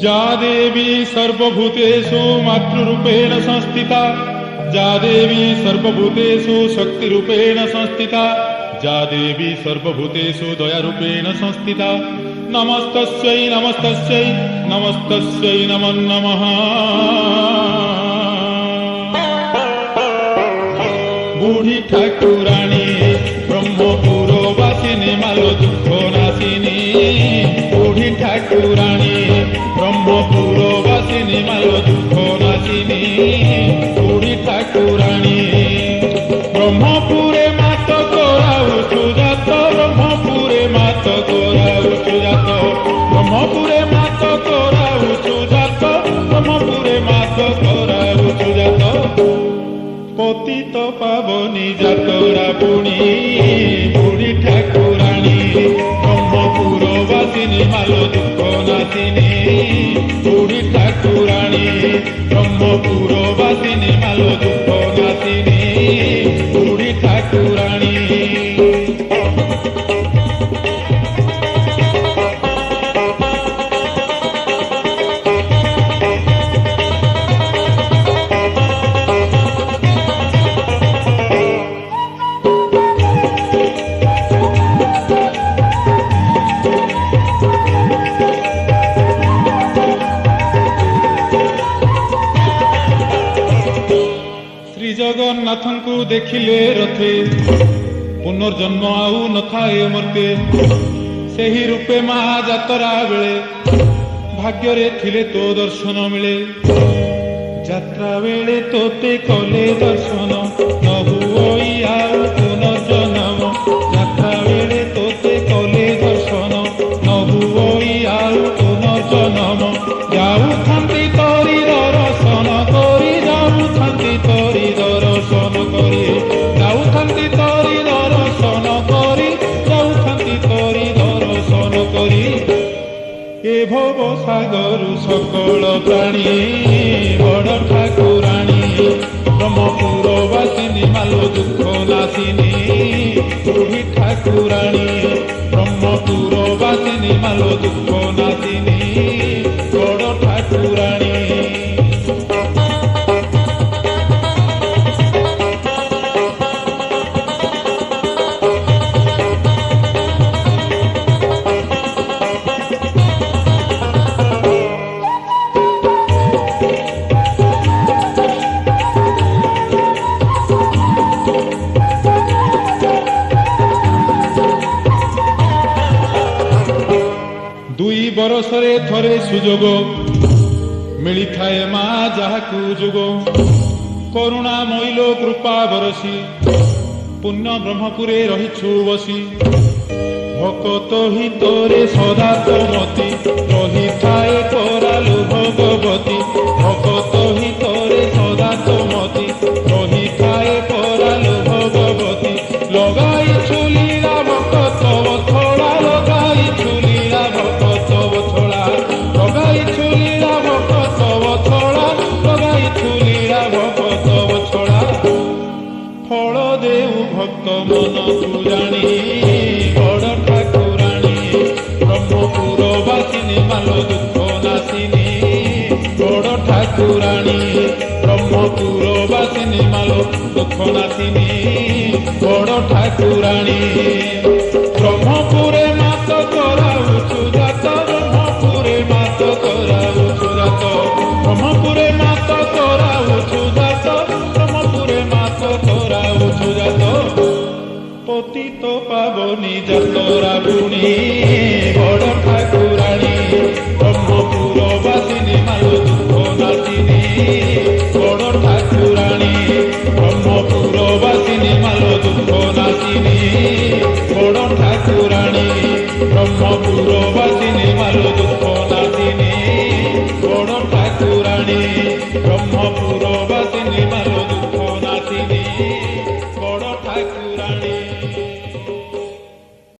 जा देवी सर्वभूतेषु मातृरूपेण संस्थिता, जा देवी सर्वभूतेषु शक्तिरूपेण संस्थिता, जा देवी सर्वभूतेषु दयारूपेण संस्थिता। नमस्तस्यै नमस्तस्यै नमस्तस्यै नमो नमः। बुढ़ी ठाकुराणी ब्रह्मपुरवासिनी मालो दुख नाशिनी, बुढ़ी ठाकुराणी ब्रह्मपुरवासिनी मालो दुख नाशिनी, बुढ़ी ठाकुराणी ब्रह्मपुरे मात कराउछु जात, ब्रह्मपुरे मात कराउछु जात, ब्रह्मपुरे मात कराउछु जात, ब्रह्मपुरे मात कराउछु जात। पतित पावनी जातरा पुणी बुढ़ी ठाकुराणी ब्रह्मपुरवासिनी मालो दुख नाशिनी, बुढ़ी ठाकुराणी ब्रह्मपुरवासिनी मालो दुख नाशिनी, बुढ़ी ठाकुराणी। जगन्नाथन को देखिले रथे पुनर्जन्म आउ न थाए मर्ते, सेही रूपे महा जातरा बेले भाग्य रे थिले तो दर्शन मिले। जात्रा बेले तोते कले दर्शन न हुई आउ पुनर्जन्म, जात्रा बेले तोते कले दर्शन न हुई आउ पुनर्जन्म। जाऊ थांती तोरी दर्शन करी, जाऊ थांती तोरी दर्शन करी, जाऊ थांती तोरी दर्शन करी, जाऊ थांती तोरी दर्शन करी। ए भव सागर सकल प्राणी बड़ ठाकुराणी ब्रह्मपुरवासिनी मालो दुख नाशिनी, बुढ़ी ठाकुराणी ब्रह्मपुरवासिनी मालो दुख नाशिनी, बड़ ठाकुराणी। दुई बरसरे थरे सुजोग मिली थाए मा जाहाकू जोग, करुणा मैलो कृपा बरसी पुण्य ब्रह्मपुरे रहिछु बसी। भकत हितरे सदा तमति रही थाए करालु भगवती, भकत हितरे सदा तमति रही थाए करालु भगवती। लगाई छुलीला भकत बथड़ा, लगाई छुलीला भकत बथड़ा, लगाई छुलीला भकत बथड़ा, लगाई छुलीला भकत बथड़ा। फल देऊ भक्त मन तू जानी बड़ ठाकुराणी ब्रह्मपुरवासिनी मालो दुख नाशिनी, बड़ ठाकुराणी ब्रह्मपुरवासिनी मालो दुख नाशिनी, बड़ ठाकुराणी। ब्रह्मपुरे मात कराउछु जात, ब्रह्मपुरे मात कराउछु जात, ब्रह्मपुरे मात कराउछु जात, ब्रह्मपुरे मात कराउछु जात। पतित पावनी जातरा पुणी बड़ ठाकुराणी ब्रह्मपुरवासिनी मालो दुख नाशिनी, बड़ ठाकुराणी ब्रह्मपुरवासिनी मालो दुख नाशिनी, बड़ ठाकुराणी ब्रह्मपुरवासिनी मालो दुख नाशिनी, बड़ ठाकुराणी ब्रह्मपुर